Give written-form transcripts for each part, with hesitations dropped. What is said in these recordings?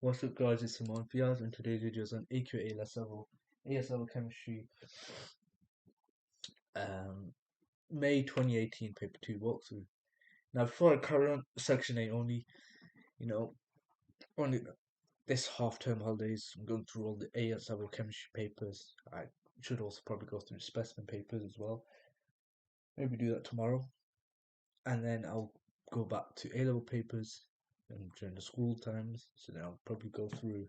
What's up guys, it's Simon Fiaz and today's video is on AQA AS level chemistry May 2018 paper 2 walkthrough. Now before I carry on section 8 only, only this half-term holidays I'm going through all the AS level chemistry papers. I should also probably go through the specimen papers as well. Maybe do that tomorrow. And then I'll go back to A level papers during the school times. So then I'll probably go through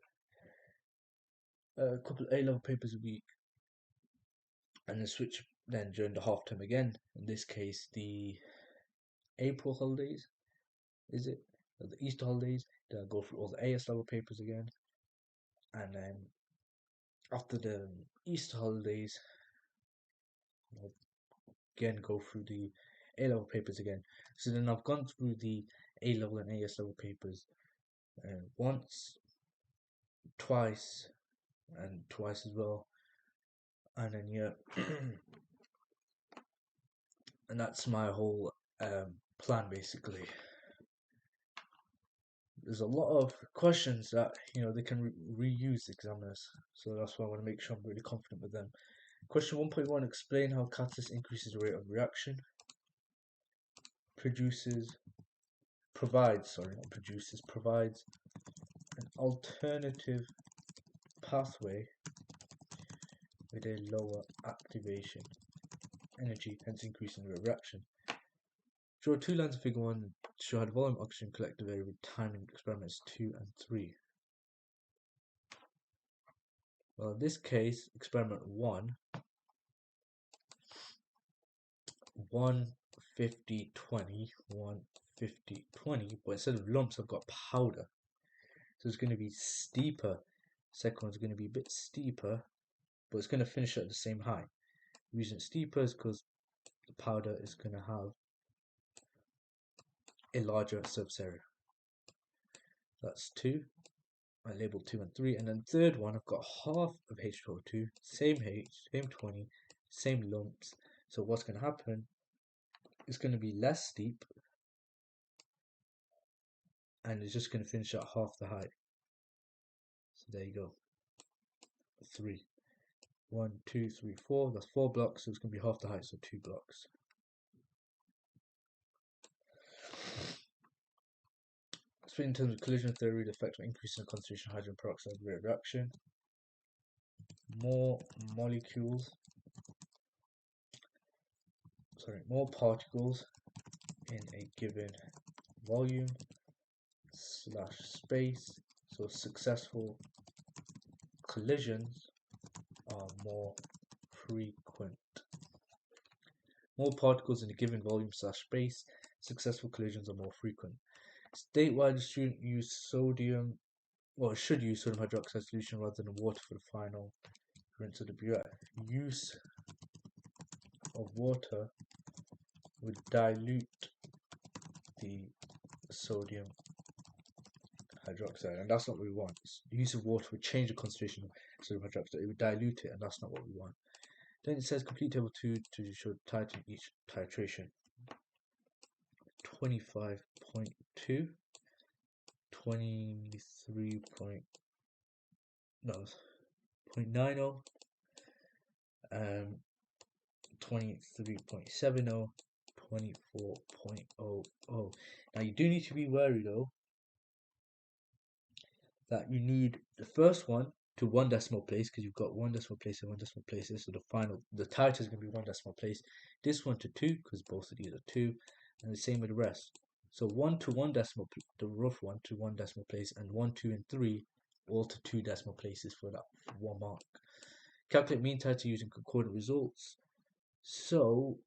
a couple of A level papers a week and then switch then during the half term again. In this case, the April holidays, is it? Or the Easter holidays. Then I'll go through all the AS level papers again. And then after the Easter holidays, I'll again go through the A level papers again. So then I've gone through the A level and AS level papers once, twice, and twice as well. And then yeah, and that's my whole plan basically. There's a lot of questions that they can reuse examiners, so that's why I want to make sure I'm really confident with them. Question 1.1: explain how catalyst increases the rate of reaction. Provides an alternative pathway with a lower activation energy, hence increasing the rate of reaction. Draw two lines of figure 1 to show how the volume oxygen collective area with timing experiments 2 and 3. Well, in this case, experiment 1, 150, 20, 150, 20, but instead of lumps, I've got powder. So it's going to be steeper. Second one's going to be a bit steeper, but it's going to finish at the same height. The reason it's steeper is because the powder is going to have a larger surface area. That's 2. I labeled 2 and 3, and then third one I've got half of H2O2, same H, same 20, same lumps. So what's going to happen is going to be less steep, and it's just going to finish at half the height. So there you go. 3, 1, 2, 3, 4. That's 4 blocks, so it's going to be half the height, so 2 blocks. In terms of collision theory, the effect of increasing the concentration of hydrogen peroxide rate of reaction. More particles in a given volume / space, so successful collisions are more frequent. More particles in a given volume / space, successful collisions are more frequent. Statewide, the student should use sodium hydroxide solution rather than water for the final rinse of the burette. Use of water would dilute the sodium hydroxide, and that's not what we want. The use of water would change the concentration of sodium hydroxide. It would dilute it, and that's not what we want. Then it says complete table 2 to show titrate each titration. 25.2, 23.90, 23.70, 24.00. Now you do need to be wary though that you need the first one to 1 decimal place, because you've got 1 decimal place and 1 decimal place, so the titer is going to be 1 decimal place. This one to 2, because both of these are 2, and the same with the rest. So 1 to 1 decimal, the rough 1 to 1 decimal place, and 1, 2, and 3 all to 2 decimal places for that 1 mark. Calculate mean titer using concordant results. So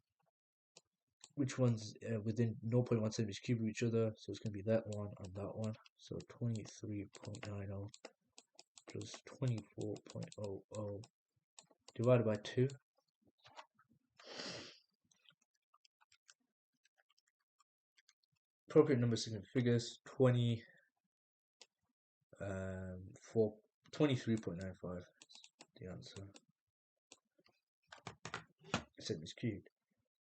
which one's within 0.1 centimeters cubed of each other? So it's going to be that one and that one. So 23.90 plus 24.00 divided by 2. Appropriate number of significant figures: 23.95. The answer. Centimeters cubed.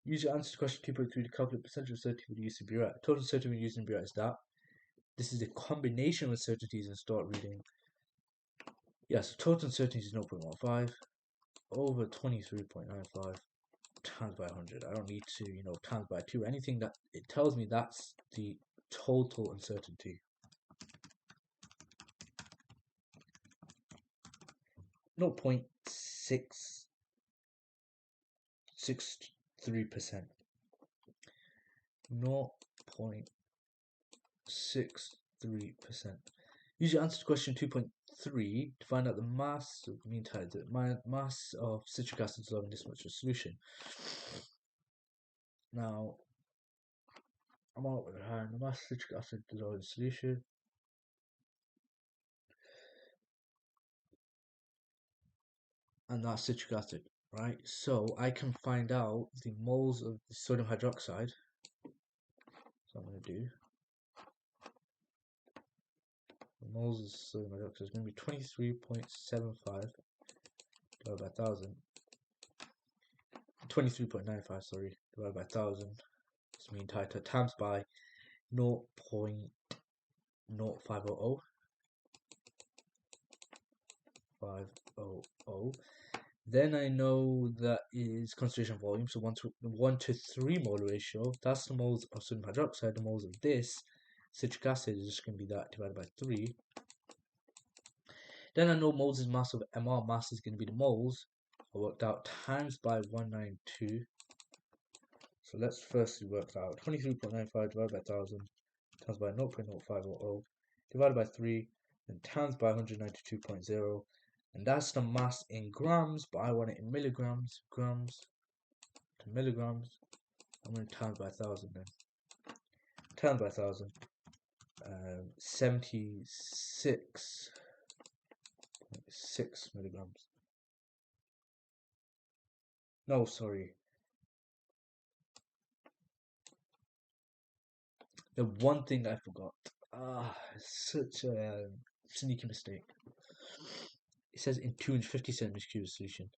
Use your answer to question 2.3 to calculate percentage of certainty with the use of burette. Total certainty when using burette is that. this is a combination of uncertainties, and start reading. Yes, total uncertainty is 0.15 over 23.95 times by 100. I don't need to, times by 2. Anything that it tells me, that's the total uncertainty. 0.663%. 0.63%. Use your answer to question 2.3 to find out the mass of mean tide, the mass of citric acid dissolved in this much of solution. Now, I'm out with a hand. The mass of citric acid dissolved in solution. And that's citric acid, right? So I can find out the moles of the sodium hydroxide. So I'm going to do the moles of sodium hydroxide is going to be 23.75 divided by 1,000. 23.95, sorry, divided by 1,000. This mean titer times by 0.0500. 500. Then I know that is concentration volume, so 1 to 3 mole ratio. That's the moles of sodium hydroxide. The moles of this citric acid is just going to be that divided by 3. Then I know moles' mass of MR. Mass is going to be the moles. I worked out times by 192. So let's firstly work that out. 23.95 divided by 1,000 times by 0.0500 divided by 3 and times by 192.0. And that's the mass in grams, but I want it in milligrams. Grams to milligrams. I'm going to times by 1,000 then. Times by 1,000. 76.6 milligrams. No, sorry. The one thing I forgot. Such a sneaky mistake. It says in 250 centimeters cubed solution.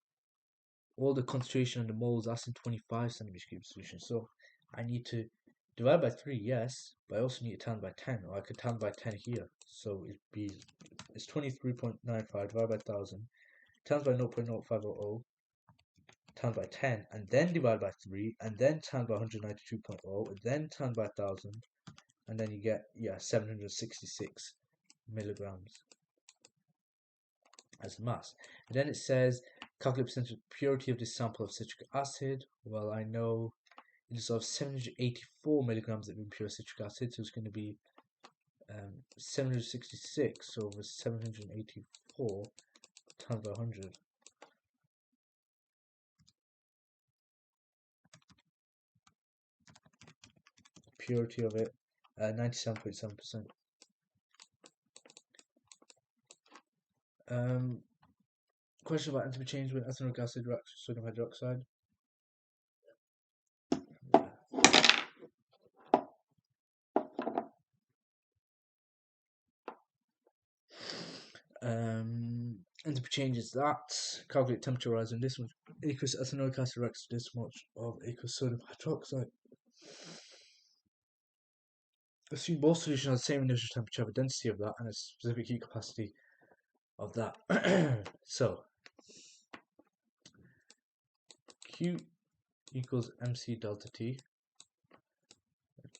All the concentration on the moles, that's in 25 centimeters cubed solution. So I need to divide by 3, yes, but I also need to times by 10, or I could times by 10 here. So it's 23.95 divided by 1,000 times by 0.0500 times by 10, and then divide by 3, and then times by 192.0, and then times by 1,000, and then you get 766 milligrams as mass. And then it says calculate percentage purity of this sample of citric acid. Well, I know it dissolves 784 milligrams of impure citric acid, so it's going to be 766 over 784 times by 100. Purity of it, 97.7%. Question about enthalpy change when ethanoic acid reacts with sodium hydroxide. Enthalpy change is that. Calculate temperature rise in this much aqueous ethanoic acid reacts with this much of aqueous sodium hydroxide. Assume both solutions have the same initial temperature, have a density of that, and a specific heat capacity of that. So Q equals MC delta T.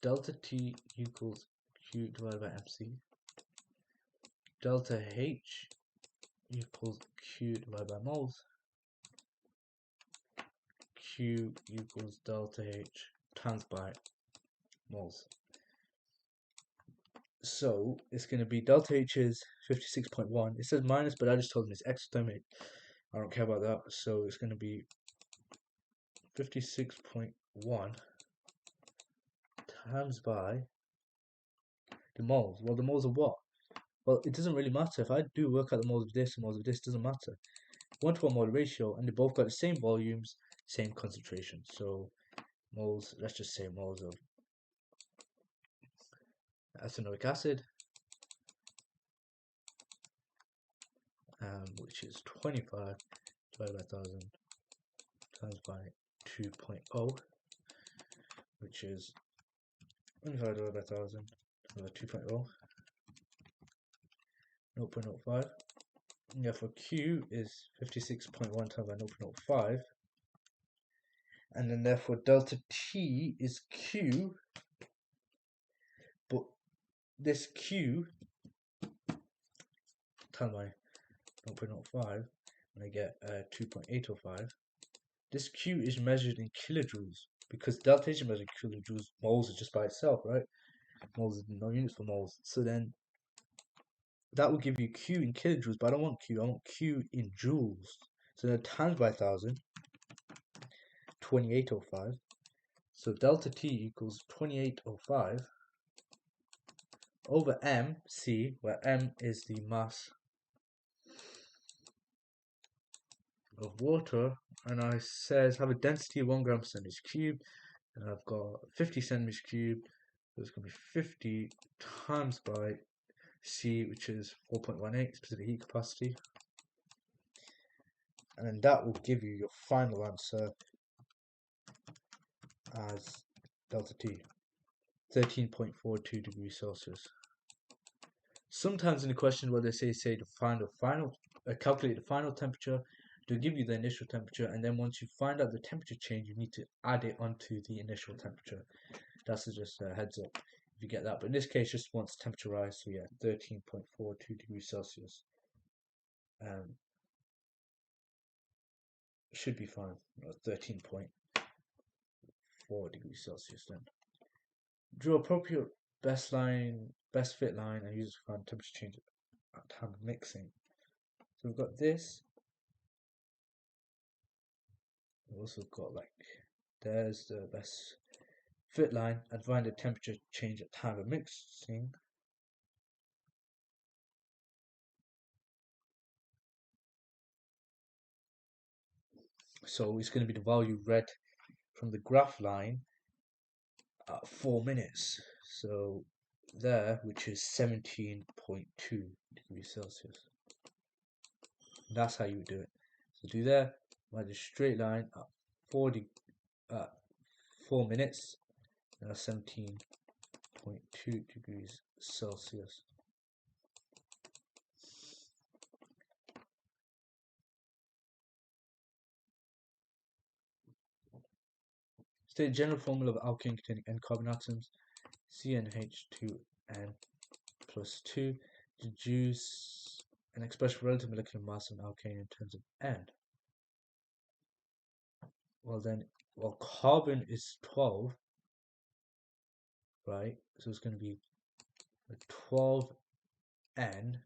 Delta T equals Q divided by MC. Delta H equals Q divided by moles. Q equals delta H times by moles. So it's going to be delta H is 56.1. It says minus, but I just told them it's exothermic. I don't care about that. So it's going to be 56.1 times by the moles. Well, the moles of what? Well, it doesn't really matter. If I do work out the moles of this and moles of this, doesn't matter. 1 to 1 mole ratio, and they both got the same volumes, same concentration. So moles, let's just say moles of ethanoic acid, which is 25 divided by 1,000 times by 2.0, which is 25 divided by 1,000 times by 2.0. 0.05. And therefore Q is 56.1 times by 0.05. And then therefore delta T is Q, but this Q times by 0.05, and I get 2.805. This Q is measured in kilojoules, because delta H is measured in kilojoules. Moles is just by itself, right? Moles is no units for moles. So then that will give you Q in kilojoules, but I don't want Q, I want Q in joules. So then times by 1000, 2805. So delta T equals 2805 over MC, where M is the mass of water, and I says have a density of 1 gram per centimeter cubed, and I've got 50 centimeters cubed, so it's going to be 50 times by C, which is 4.18 specific heat capacity, and then that will give you your final answer as delta T, 13.42 degrees Celsius. Sometimes in the question where they say to find the final, calculate the final temperature, they'll give you the initial temperature, and then once you find out the temperature change, you need to add it onto the initial temperature. That's just a heads up if you get that. But in this case, just wants temperature rise, so yeah, 13.42 degrees Celsius. Should be fine. 13.4 degrees Celsius then. Draw appropriate best fit line, and use it to find temperature change at time of mixing. So we've got this. We've also got there's the best fit line, and find the temperature change at time of mixing. So it's going to be the value read from the graph line at 4 minutes. So there, which is 17.2 degrees Celsius. That's how you would do it. So do there, by the straight line at 4 minutes, and 17.2 degrees Celsius. State the general formula of alkane containing N carbon atoms, CnH2n plus 2. Deduce an expression for relative molecular mass of an alkane in terms of N. Well, carbon is 12, right? So it's going to be 12N.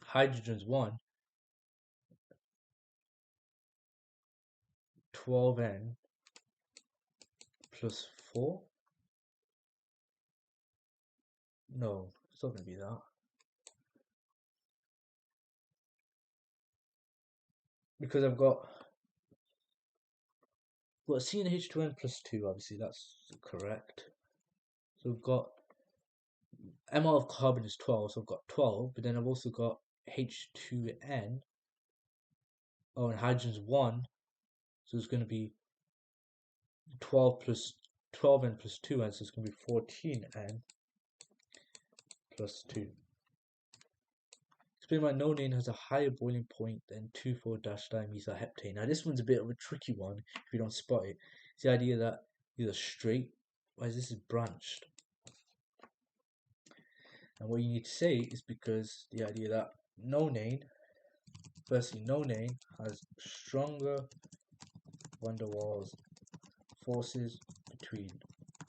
Hydrogen's 1. 12N plus 4. No, it's not going to be that. Because I've got CnH2n plus 2, obviously that's correct. So we've got mol of carbon is 12, so I've got 12, but then I've also got H2n. Oh, and hydrogen's 1, so it's going to be 12 plus 12n plus 2n, so it's going to be 14n plus 2. Explain why nonane has a higher boiling point than 2,4-dimethylheptane. Now this one's a bit of a tricky one if you don't spot it. It's the idea that these are straight, whereas this is branched. And what you need to say is because the idea that nonane, firstly, nonane has stronger van der Waals forces between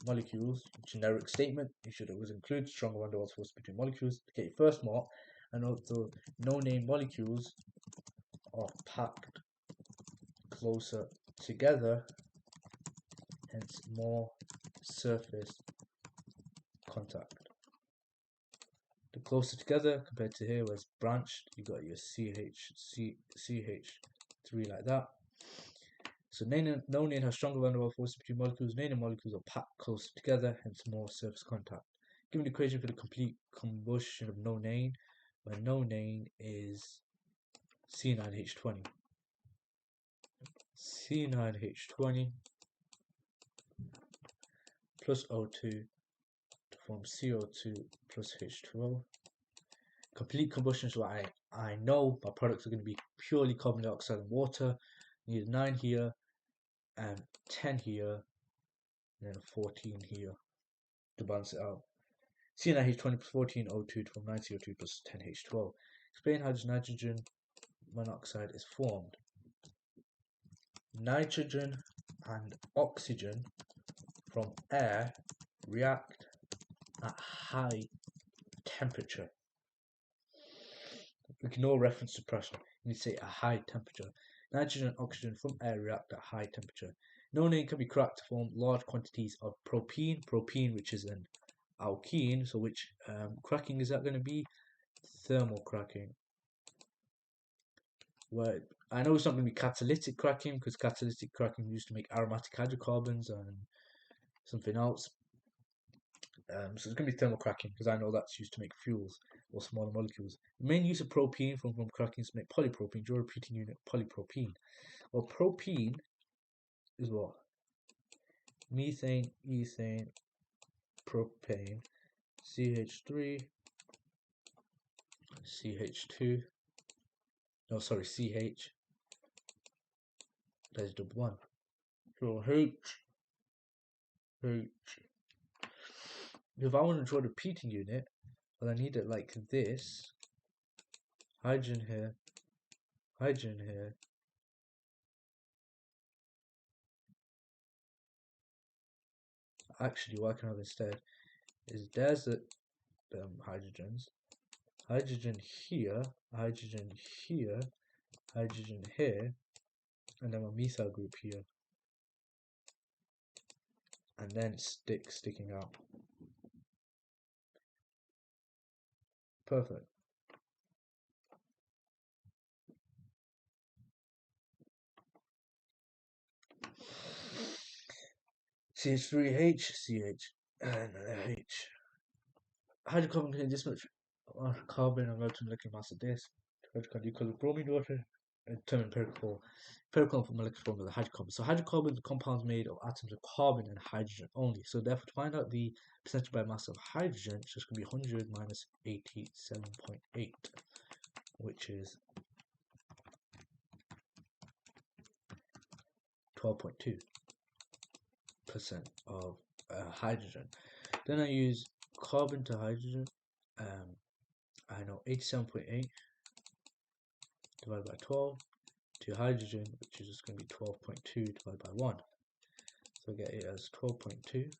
molecules. Generic statement, you should always include stronger van der Waals forces between molecules to get your first mark. And also, nonane molecules are packed closer together, hence more surface contact. The closer together compared to here, where it's branched, you got your CH3 like that. So nonane has stronger van der Waals forces between molecules. Nonane molecules are packed closer together, hence more surface contact. Given the equation for the complete combustion of nonane, where nonane is C9H20. C9H20 plus O2 to form CO2 plus H2O. complete combustion, so I know my products are going to be purely carbon dioxide and water. I need 9 here, and 10 here, and then 14 here to balance it out. C9H20 plus 14 O2 from 9 CO2 plus 10 H12. Explain how this nitrogen monoxide is formed. Nitrogen and oxygen from air react at high temperature. Ignore reference to pressure. You need to say a high temperature. Nitrogen and oxygen from air react at high temperature. Nonane can be cracked to form large quantities of propene. Propene, which is an alkene. So which cracking is that going to be? Thermal cracking. Well, I know it's not going to be catalytic cracking, because catalytic cracking used to make aromatic hydrocarbons and something else. So it's going to be thermal cracking, because I know that's used to make fuels or smaller molecules. The main use of propene from cracking is to make polypropene. Draw a repeating unit polypropene. Well, propene is what? Methane, ethane, propane, CH3, CH2. No, sorry, CH. There's double one. So H. If I want to draw the repeating unit, well, I need it like this. Hydrogen here, hydrogen here. Actually, what I can have instead is there's the hydrogens. Hydrogen here, hydrogen here, hydrogen here, and then my methyl group here. And then sticking out. Perfect. CH3H, CH, and H. Hydrocarbon contains this much carbon and relative molecular mass of this. Hydrocarbon equals bromine water. Term empirical for molecular formula hydrocarbon. So hydrocarbons are compounds made of atoms of carbon and hydrogen only. So therefore, to find out the percentage by mass of hydrogen, it's just going to be 100 minus 87.8, which is 12.2% of hydrogen. Then I use carbon to hydrogen. I know 87.8 divided by 12 to hydrogen, which is just going to be 12.2 divided by 1. So I get it as 12.2,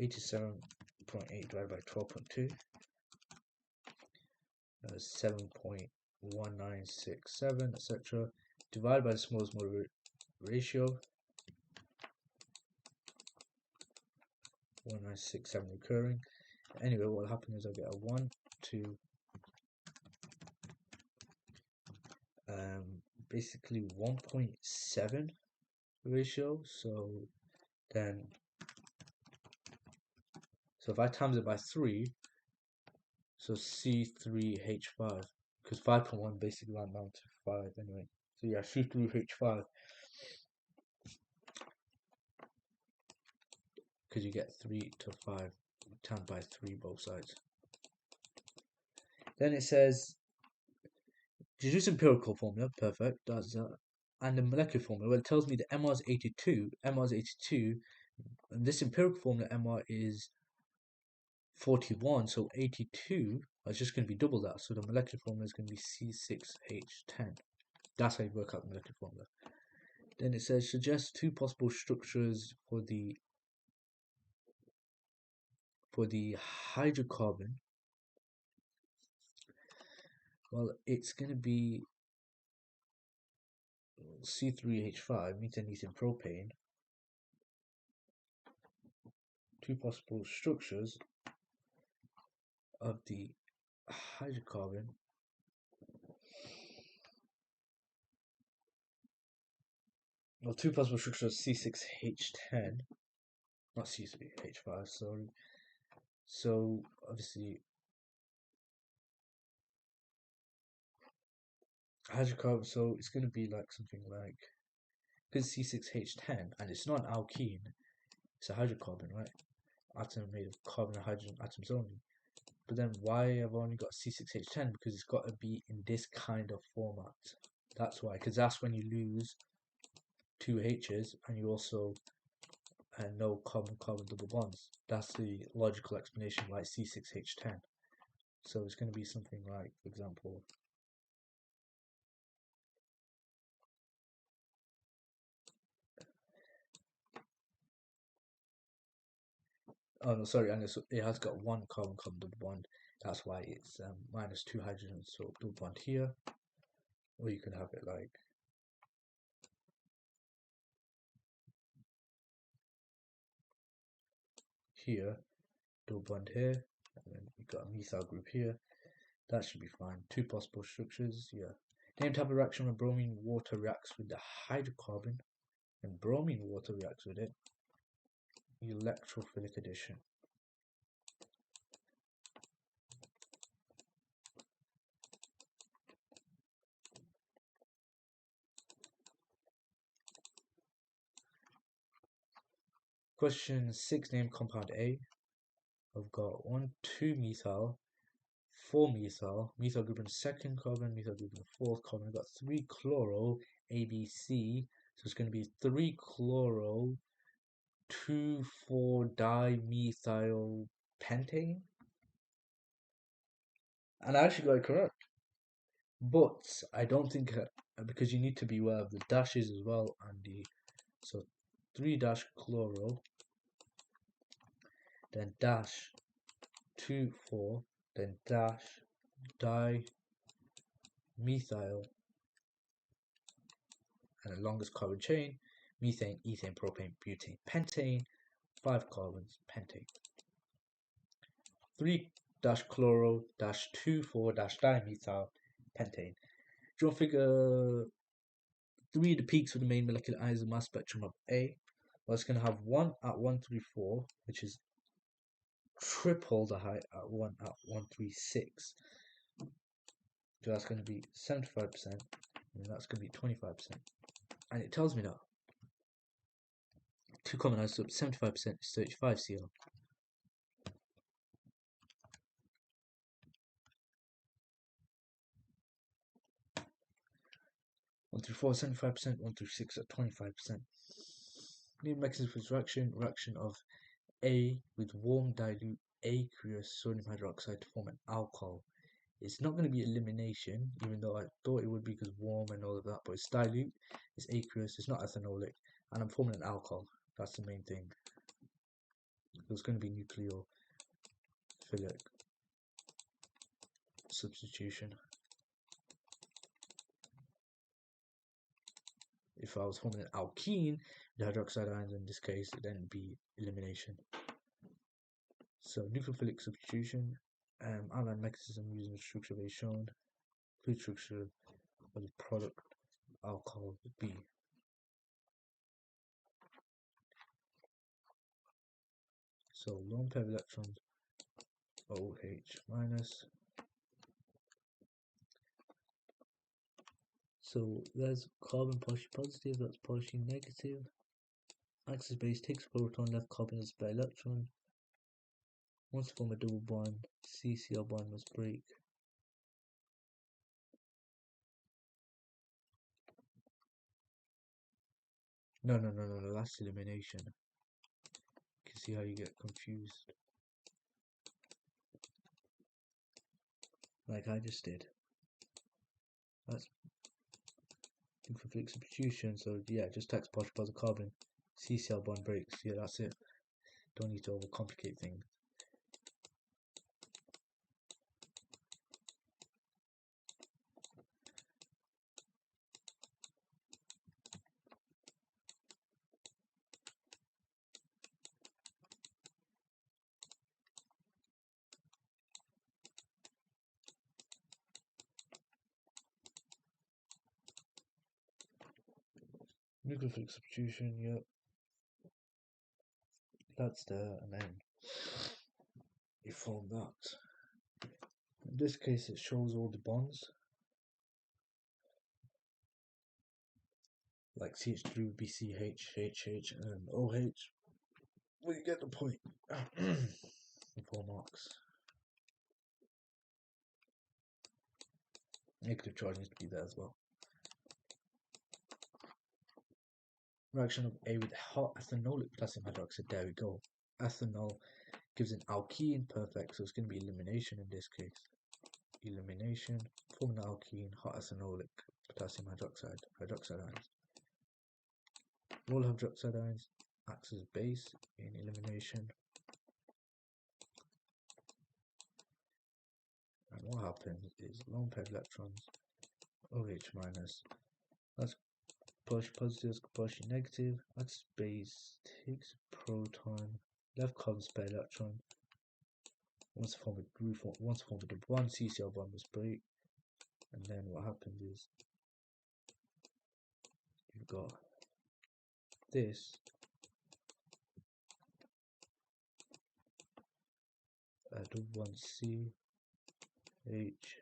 87.8 divided by 12.2, 7.1967, etc. Divided by the smallest mole ratio, 1967 recurring. Anyway, what will happen is I'll get a 1 to basically 1.7 ratio. So if I times it by 3, so C3H5, because 5.1 basically ran down to 5 anyway. So yeah, C3H5, because you get 3 to 5 times by 3 both sides. Then it says, deduce empirical formula, perfect, does that. And the molecular formula, well, it tells me the MR is 82, and this empirical formula MR is 41, so 82 is just going to be double that, so the molecular formula is going to be C6H10. That's how you work out the molecular formula. Then it says, suggest 2 possible structures for the hydrocarbon. Well, it's going to be C3H5, methane propane. 2 possible structures of the hydrocarbon. Well, 2 possible structures C6H10, not C3H5, sorry. So obviously hydrocarbon, so it's going to be like something like, because C6H10 and it's not an alkene, it's a hydrocarbon, right? Atom made of carbon and hydrogen atoms only. But then why have I only got C6H10? Because it's got to be in this kind of format. That's why, because that's when you lose two H's and you also no carbon-carbon double bonds. That's the logical explanation why it's C6H10. So it's going to be something like, for example, oh no, sorry, and it has got one carbon-carbon double bond. That's why it's minus two hydrogens. So double bond here, or you can have it like here, double bond here, and then you've got a methyl group here. That should be fine. Two possible structures, yeah. Name type of reaction when bromine water reacts with the hydrocarbon, and bromine water reacts with it. Electrophilic addition. Question 6, name compound A. I've got 1, 2 methyl, 4 methyl, methyl group in second carbon, methyl group in fourth carbon. I've got 3 chloro, ABC. So it's going to be 3 chloro, 2, 4 dimethyl pentane. And I actually got it correct. But I don't think, because you need to be aware of the dashes as well, and the, so 3 dash chloro, then dash 2, 4, then dash dimethyl, and the longest carbon chain, methane, ethane, propane, butane, pentane, 5 carbons, pentane. 3 dash chloro dash 2, 4 dash dimethyl pentane. Do you want to figure 3 of the peaks of the main molecular ions of mass spectrum of A? Well, it's going to have 1 at 134, which is triple the height at 1 at 136. So that's going to be 75%, and that's going to be 25%. And it tells me that 2 common isotopes, 75% is 35 Cl. 1 through 4, 75%, 1 through 6 at 25%. New mechanism for this reaction of A with warm dilute aqueous sodium hydroxide to form an alcohol. It's not going to be elimination, even though I thought it would be because warm and all of that, but it's dilute, it's aqueous, it's not ethanolic, and I'm forming an alcohol. That's the main thing. It's going to be nucleophilic substitution. If I was forming an alkene, the hydroxide ions in this case, it then be elimination. So nucleophilic substitution, outline mechanism using the structure they shown. Complete structure of the product alcohol B. So lone pair of electrons, OH minus. So there's carbon partially positive, that's partially negative. Axis base takes a proton, left carbon as a spare electron. Wants to form a double bond, CCl bond must break. No, that's elimination. You can see how you get confused. Like I just did. That's nucleophilic substitution, so yeah, just text partial positive carbon, CCl bond breaks. Yeah, that's it. Don't need to overcomplicate things. Nucleophilic substitution, yep. That's there, and then you form that. In this case, it shows all the bonds. Like CH3 would be CH, HH, and OH. Well, you get the point. 4 marks. Negative charge needs to be there as well. Reaction of A with hot ethanolic potassium hydroxide. There we go. Ethanol gives an alkene, perfect. So it's going to be elimination in this case. Elimination, forming an alkene, hot ethanolic potassium hydroxide, hydroxide ions. All hydroxide ions acts as base in elimination. And what happens is lone paired electrons, OH minus, that's push positive, push negative, that's base, takes proton, left carbon spare electron, once formed a group, once formed a one CCl bond must break, and then what happens is you've got this double one C H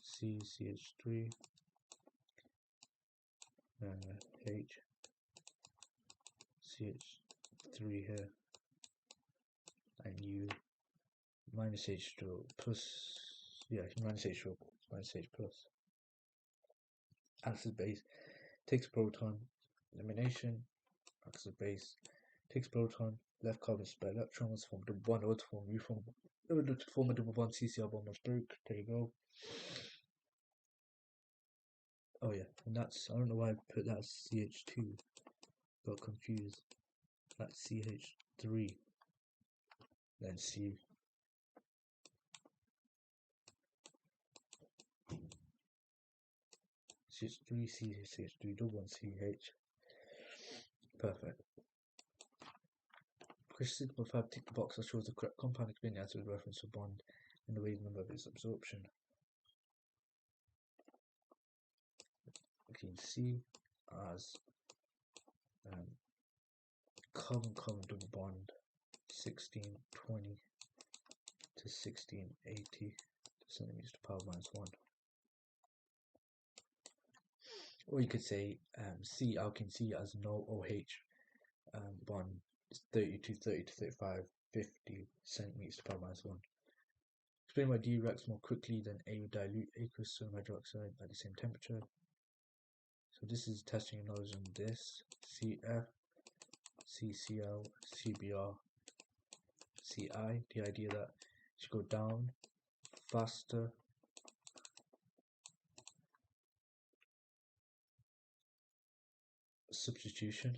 C CH3 H CH3 here, and U minus H2 plus, yeah, minus H2 minus H plus. Acts as base, takes proton, elimination, acts as base, takes proton, left carbon spare electrons, form double bond, or to form a double bond CCl bond must break. There you go. Oh yeah, and that's, I don't know why I put that as CH2, got confused. That's CH3, then C. CH3, CH3, double one CH. Perfect. Question 6.5, tick the box that shows the correct compound explaining the answer with reference to bond and the wave number of its absorption. We can see as carbon-carbon double bond 1620 to 1680 centimeters to power minus 1. Or you could say C, alkene C as no OH bond is 30 to 35, 50 centimeters to power minus 1. Explain why D reacts more quickly than A with dilute aqueous sodium hydroxide at the same temperature. So this is testing your knowledge on this. CF, CCl, CBr, CI. The idea that it should go down faster substitution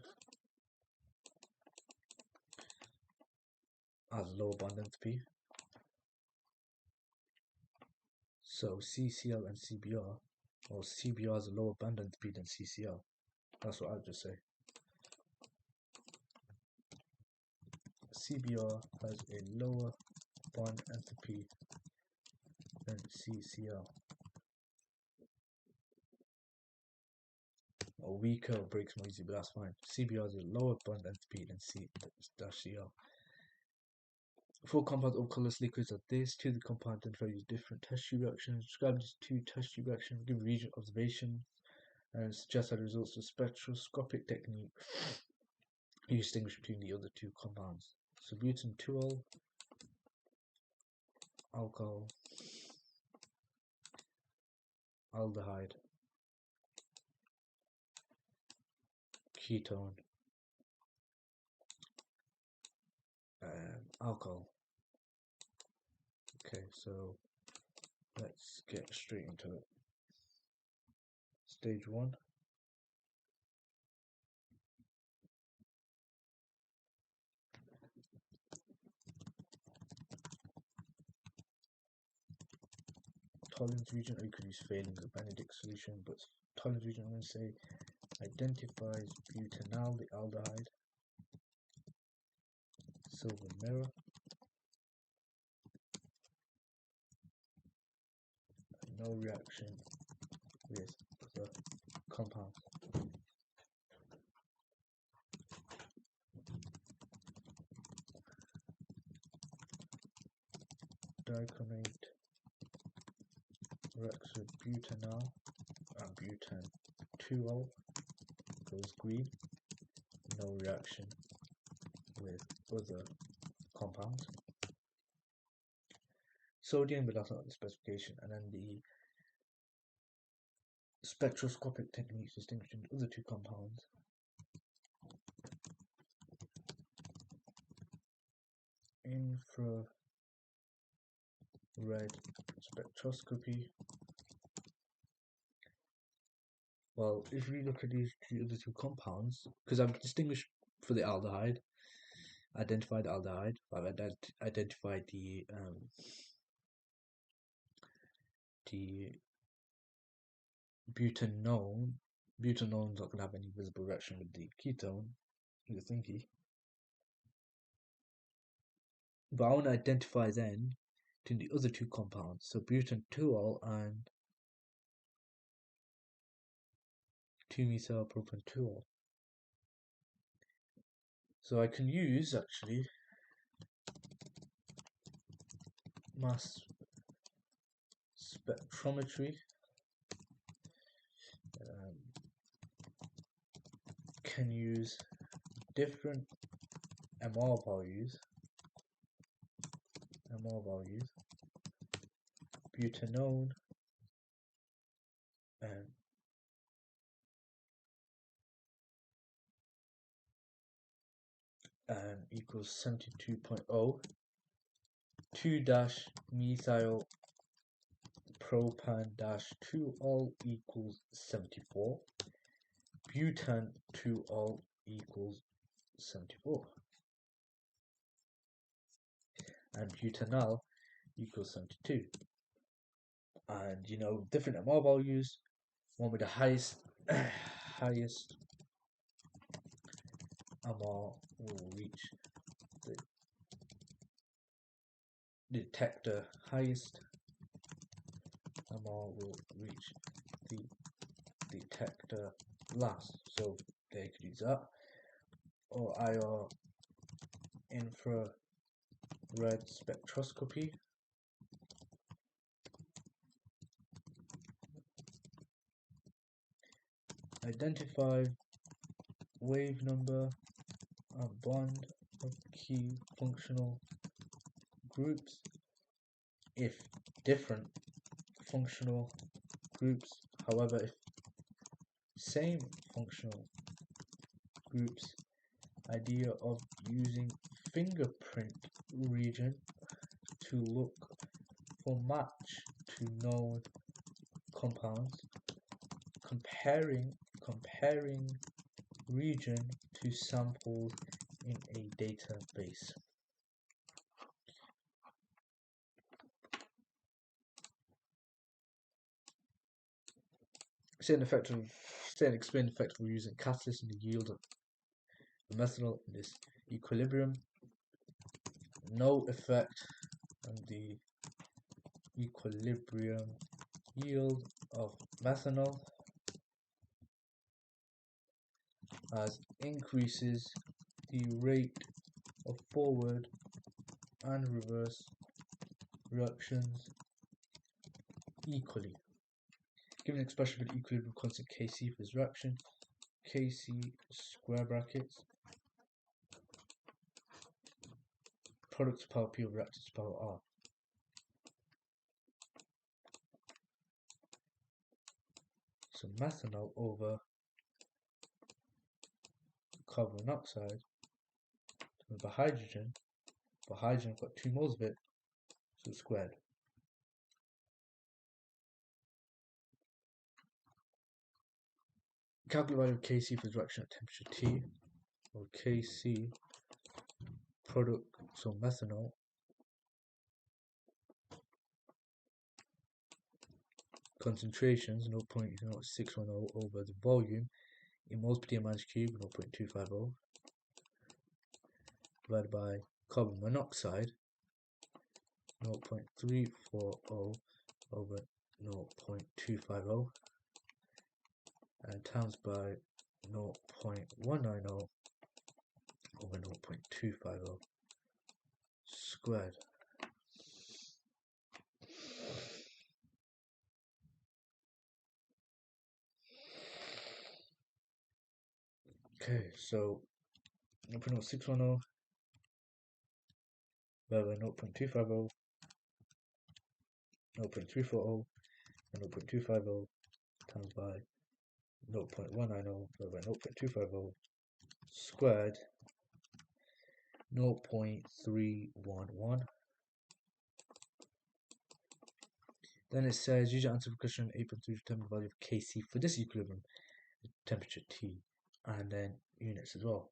as lower bond enthalpy. So CCl and CBr, or CBr has a lower bond enthalpy than CCl. That's what I'd just say. CBr has a lower bond enthalpy than CCl. Or weaker, or breaks more easy, but that's fine. CBr has a lower bond enthalpy than CL. 4 compounds of colorless liquids are this. 2 of the compounds identify use different test tube reactions. Describe these 2 test tube reactions, give region observation, and suggest that the results of spectroscopic technique you distinguish between the other 2 compounds. So butan 2-ol, alcohol, aldehyde, ketone, alcohol. Okay, so let's get straight into it. Stage 1. Tolerance region, or you could use failing the Benedict solution, but tolerance region, I'm going to say identifies butanal, the aldehyde, silver mirror, no reaction with the compound. Dichromate reacts with butanal and butan 2-ol goes green, no reaction with other compounds. Sodium, but that's not the specification, and then the spectroscopic techniques distinguishing the other two compounds. Infrared spectroscopy. Well, if we look at these other two compounds, because I've distinguished for the aldehyde, identified aldehyde, I've identified the butanone. Butanone's not going to have any visible reaction with the ketone, the thingy. But I want to identify then to the other two compounds, so butanol and 2-methyl-propanol. So I can use actually mass spectrometry. Can use different MR values, butanone equals 72.0, 2-methyl propan-2-ol equals 74, butan 2-ol equals 74, and butanol equals 72. And you know, different MR values, one with the highest MR will reach the detector, highest MR will reach the detector last. So they could use that, or IR infrared spectroscopy. Identify wave number and bond of key functional groups if different functional groups, however, if same functional groups. Idea of using fingerprint region to look for match to known compounds, comparing region to samples in a database. Explain the effect of using catalyst in the yield of the methanol in this equilibrium. No effect on the equilibrium yield of methanol, as increases the rate of forward and reverse reactions equally. Given an expression for the equilibrium constant Kc for this reaction, Kc square brackets, product to power P over reactant to power R. So methanol over carbon monoxide with the hydrogen, but hydrogen got 2 moles of it, so it's squared. Calculate value of Kc for this reaction at temperature T, or Kc product, so methanol concentrations 0.0610 over the volume in moles per DM minus cube 0.250 divided by carbon monoxide 0.340 over 0.250 and times by 0.190 over 0.250 squared. Okay, so 0.0610 divided by 0.250, 0.340 and 0.250 times by 0.190 divided by 0.250 squared 0.311. Then it says use your answer for question 8.3 to determine the value of Kc for this equilibrium temperature T, and then units as well.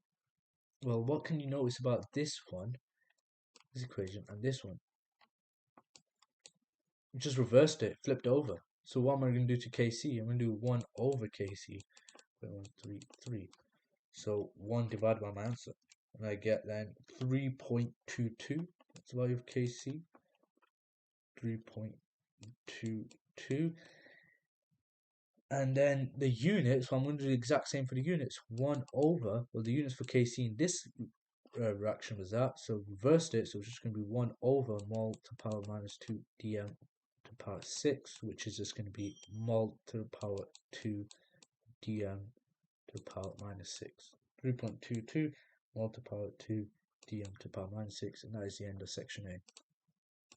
Well, what can you notice about this one, this equation, and this one? You just reversed it, flipped over. So what am I going to do to Kc? I'm going to do 1 over Kc, 0.133. So 1 divided by my answer. And I get then 3.22. That's the value of Kc. 3.22. And then the units, well, I'm going to do the exact same for the units. 1 over, well, the units for Kc in this reaction was that. So reversed it, so it's just going to be 1 over mol to the power minus 2 dm to the power 6, which is just going to be mol to the power 2 dm to the power minus 6. 3.22 mol to the power 2 dm to the power minus 6, and that is the end of section A.